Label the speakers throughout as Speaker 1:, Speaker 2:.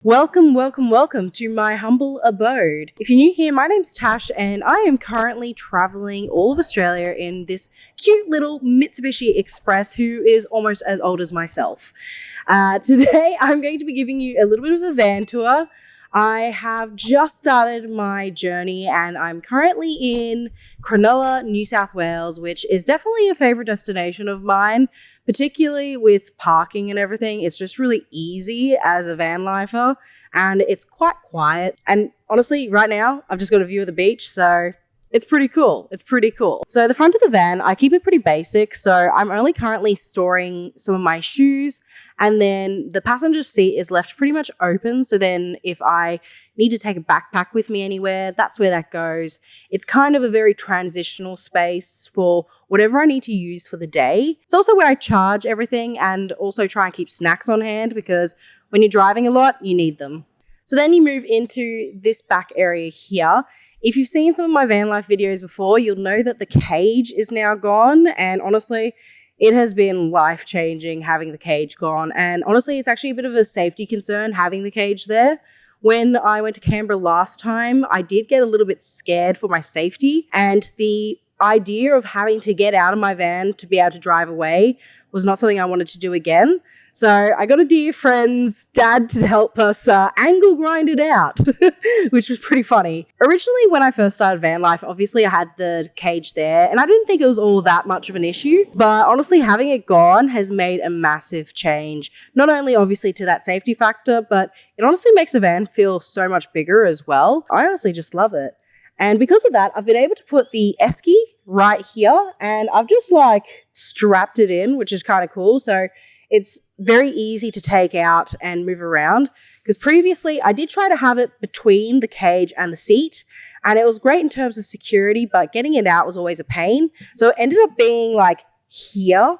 Speaker 1: Welcome, welcome, welcome to my humble abode. If you're new here, my name's Tash and I am currently traveling all of Australia in this cute little Mitsubishi Express who is almost as old as myself. Today, I'm going to be giving you a little bit of a van tour. I have just started my journey and I'm currently in Cronulla, New South Wales, which is definitely a favourite destination of mine, particularly with parking and everything. It's just really easy as a van lifer and it's quite quiet. And honestly, right now, I've just got a view of the beach, so it's pretty cool. So the front of the van, I keep it pretty basic. So I'm only currently storing some of my shoes, and then the passenger seat is left pretty much open. So then if I need to take a backpack with me anywhere, that's where that goes. It's kind of a very transitional space for whatever I need to use for the day. It's also where I charge everything and also try and keep snacks on hand because when you're driving a lot, you need them. So then you move into this back area here. If you've seen some of my van life videos before, you'll know that the cage is now gone, and honestly, it has been life-changing having the cage gone. And honestly, it's actually a bit of a safety concern having the cage there. When I went to Canberra last time, I did get a little bit scared for my safety, and the idea of having to get out of my van to be able to drive away was not something I wanted to do again. So I got a dear friend's dad to help us angle grind it out, which was pretty funny. Originally, when I first started van life, obviously I had the cage there and I didn't think it was all that much of an issue. But honestly, having it gone has made a massive change. Not only obviously to that safety factor, but it honestly makes the van feel so much bigger as well. I honestly just love it. And because of that, I've been able to put the esky right here and I've just strapped it in, which is kind of cool. So it's very easy to take out and move around, because previously I did try to have it between the cage and the seat and it was great in terms of security, but getting it out was always a pain. So it ended up being here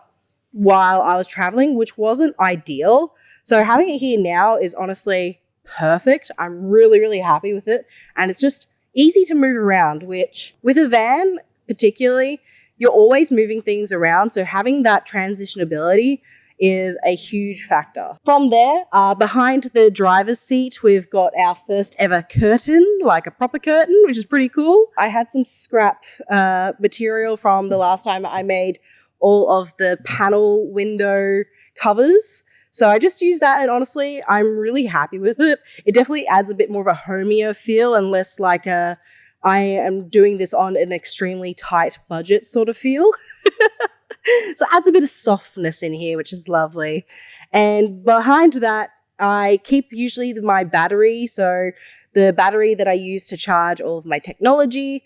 Speaker 1: while I was traveling, which wasn't ideal. So having it here now is honestly perfect. I'm really, really happy with it. And it's just easy to move around, which with a van particularly, you're always moving things around. So having that transitionability is a huge factor. From there, behind the driver's seat, we've got our first ever curtain, like a proper curtain, which is pretty cool. I had some scrap material from the last time I made all of the panel window covers. So I just used that, and honestly, I'm really happy with it. It definitely adds a bit more of a homier feel and less like I am doing this on an extremely tight budget sort of feel. So it adds a bit of softness in here, which is lovely. And behind that, I keep usually my battery. So the battery that I use to charge all of my technology.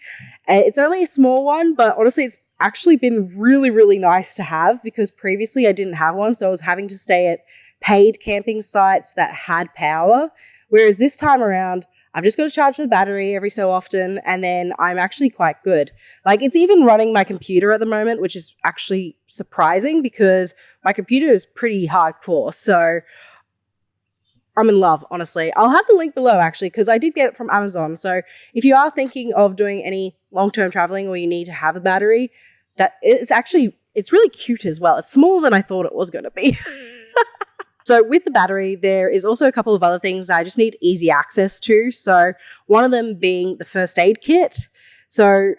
Speaker 1: It's only a small one, but honestly, it's actually been really, really nice to have because previously I didn't have one. So I was having to stay at paid camping sites that had power. Whereas this time around, I've just got to charge the battery every so often, and then I'm actually quite good. It's even running my computer at the moment, which is actually surprising because my computer is pretty hardcore. So I'm in love, honestly. I'll have the link below, actually, because I did get it from Amazon. So if you are thinking of doing any long-term traveling or you need to have a battery, it's really cute as well. It's smaller than I thought it was going to be. So with the battery, there is also a couple of other things I just need easy access to. So one of them being the first aid kit. So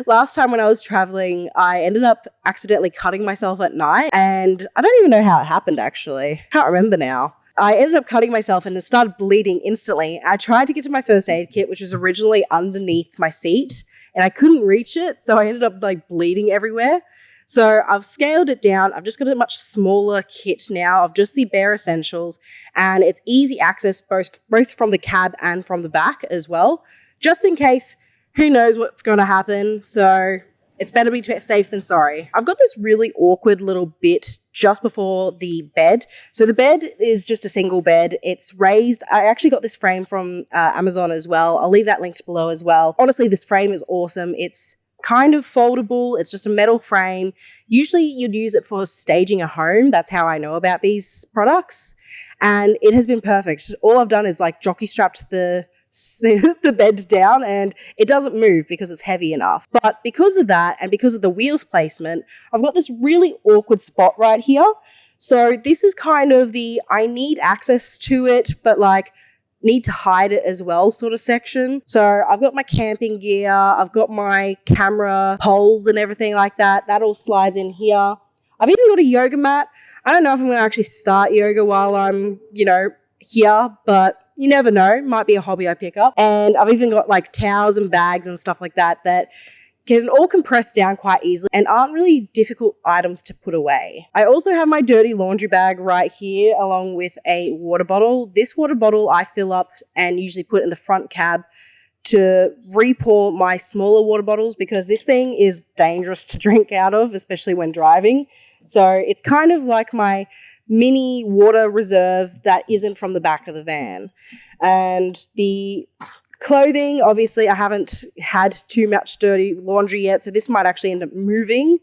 Speaker 1: last time when I was traveling, I ended up accidentally cutting myself at night. And I don't even know how it happened, actually. Can't remember now. I ended up cutting myself and it started bleeding instantly. I tried to get to my first aid kit, which was originally underneath my seat, and I couldn't reach it. So I ended up bleeding everywhere. So I've scaled it down. I've just got a much smaller kit now of just the bare essentials, and it's easy access both from the cab and from the back as well, just in case, who knows what's going to happen. So it's better be safe than sorry. I've got this really awkward little bit just before the bed. So the bed is just a single bed. It's raised. I actually got this frame from Amazon as well. I'll leave that linked below as well. Honestly, this frame is awesome. It's kind of foldable. It's just a metal frame. Usually you'd use it for staging a home. That's how I know about these products. And it has been perfect. All I've done is jockey strapped the bed down and it doesn't move because it's heavy enough. But because of that and because of the wheels placement, I've got this really awkward spot right here. So this is kind of I need access to it, but need to hide it as well sort of section. So I've got my camping gear, I've got my camera poles and everything like that. That all slides in here. I've even got a yoga mat. I don't know if I'm going to actually start yoga while I'm, here, but you never know. Might be a hobby I pick up. And I've even got like towels and bags and stuff like that can all compress down quite easily and aren't really difficult items to put away. I also have my dirty laundry bag right here along with a water bottle. This water bottle I fill up and usually put in the front cab to re-pour my smaller water bottles because this thing is dangerous to drink out of, especially when driving. So it's kind of like my mini water reserve that isn't from the back of the van. And the clothing, obviously, I haven't had too much dirty laundry yet, so this might actually end up moving.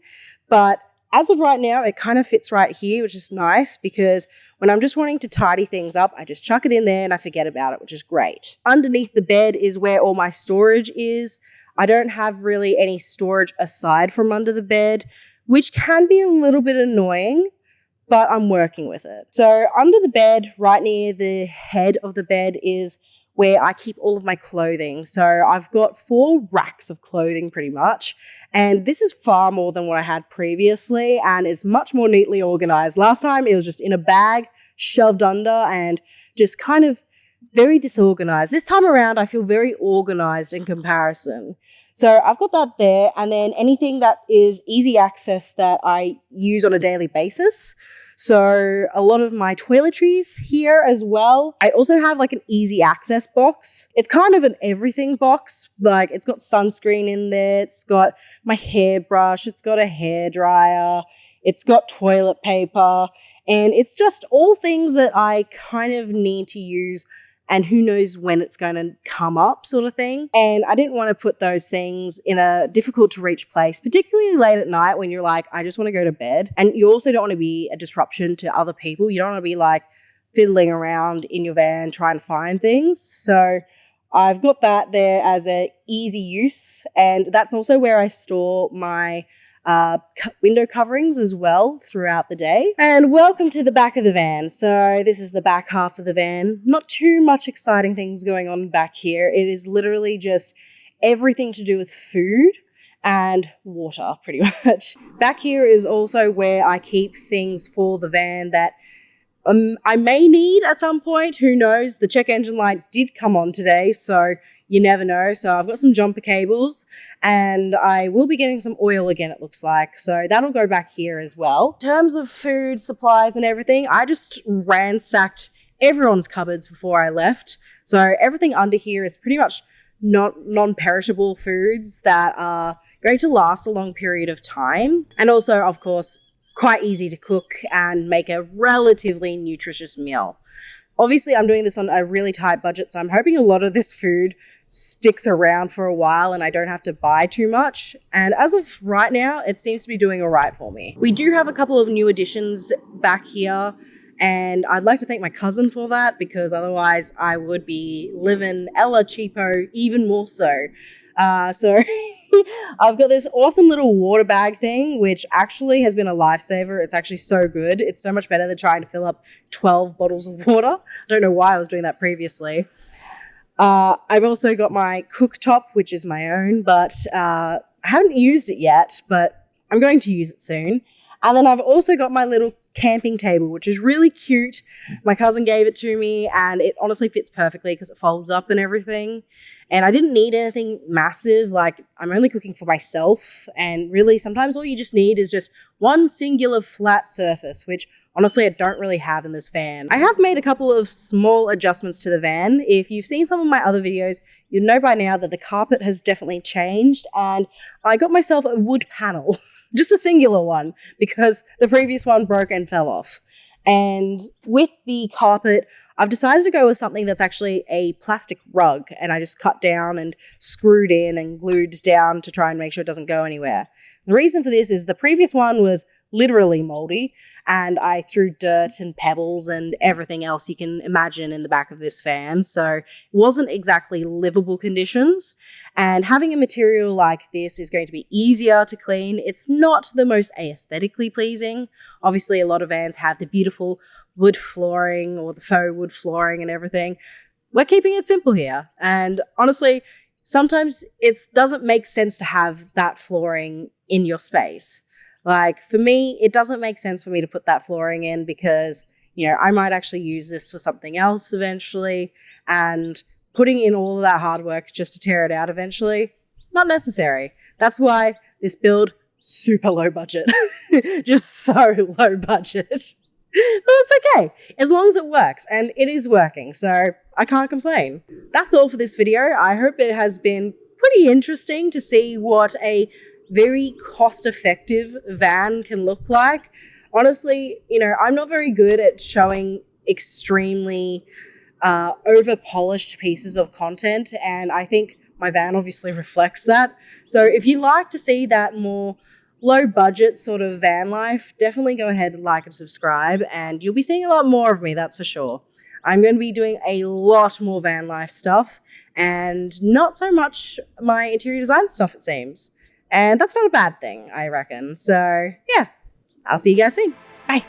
Speaker 1: But as of right now, it kind of fits right here, which is nice because when I'm just wanting to tidy things up, I just chuck it in there and I forget about it, which is great. Underneath the bed is where all my storage is. I don't have really any storage aside from under the bed, which can be a little bit annoying, but I'm working with it. So under the bed, right near the head of the bed is where I keep all of my clothing. So I've got 4 racks of clothing pretty much. And this is far more than what I had previously. And it's much more neatly organized. Last time it was just in a bag, shoved under and just kind of very disorganized. This time around, I feel very organized in comparison. So I've got that there. And then anything that is easy access that I use on a daily basis. So a lot of my toiletries here as well. I also have like an easy access box. It's kind of an everything box. Like it's got sunscreen in there. It's got my hairbrush. It's got a hairdryer. It's got toilet paper. And it's just all things that I kind of need to use and who knows when it's going to come up sort of thing. And I didn't want to put those things in a difficult to reach place, particularly late at night when you're like, I just want to go to bed. And you also don't want to be a disruption to other people. You don't want to be like fiddling around in your van trying to find things. So I've got that there as an easy use. And that's also where I store my window coverings as well throughout the day. And welcome to the back of the van. So this is the back half of the van. Not too much exciting things going on back here. It is literally just everything to do with food and water pretty much. Back here is also where I keep things for the van that I may need at some point. Who knows? The check engine light did come on today, so you never know. So I've got some jumper cables and I will be getting some oil again, it looks like. So that'll go back here as well. In terms of food, supplies and everything, I just ransacked everyone's cupboards before I left. So everything under here is pretty much non-perishable foods that are going to last a long period of time. And also, of course, quite easy to cook and make a relatively nutritious meal. Obviously, I'm doing this on a really tight budget, so I'm hoping a lot of this food sticks around for a while and I don't have to buy too much. And as of right now, it seems to be doing all right for me. We do have a couple of new additions back here, and I'd like to thank my cousin for that because otherwise I would be living Ella cheapo even more so. So I've got this awesome little water bag thing, which actually has been a lifesaver. It's actually so good. It's so much better than trying to fill up 12 bottles of water. I don't know why I was doing that previously. I've also got my cooktop, which is my own, but I haven't used it yet, but I'm going to use it soon. And then I've also got my little camping table, which is really cute. My cousin gave it to me and it honestly fits perfectly because it folds up and everything. And I didn't need anything massive. Like, I'm only cooking for myself. And really, sometimes all you just need is just one singular flat surface, which honestly, I don't really have in this van. I have made a couple of small adjustments to the van. If you've seen some of my other videos, you'd know by now that the carpet has definitely changed. And I got myself a wood panel, just a singular one, because the previous one broke and fell off. And with the carpet, I've decided to go with something that's actually a plastic rug, and I just cut down and screwed in and glued down to try and make sure it doesn't go anywhere. The reason for this is the previous one was literally moldy, and I threw dirt and pebbles and everything else you can imagine in the back of this van, so it wasn't exactly livable conditions. And having a material like this is going to be easier to clean. It's not the most aesthetically pleasing. Obviously, a lot of vans have the beautiful wood flooring or the faux wood flooring and everything. we're keeping it simple here. And honestly, sometimes it doesn't make sense to have that flooring in your space. Like for me, it doesn't make sense for me to put that flooring in because, I might actually use this for something else eventually. And putting in all of that hard work just to tear it out eventually, not necessary. That's why this build, super low budget. Just so low budget. But it's okay, as long as it works, and it is working, so I can't complain. That's all for this video. I hope it has been pretty interesting to see what a very cost-effective van can look like. Honestly, I'm not very good at showing extremely over-polished pieces of content, and I think my van obviously reflects that. So if you like to see that more low budget sort of van life, definitely go ahead and like and subscribe, and you'll be seeing a lot more of me, that's for sure. I'm going to be doing a lot more van life stuff and not so much my interior design stuff, it seems. And that's not a bad thing, I reckon. So yeah, I'll see you guys soon. Bye.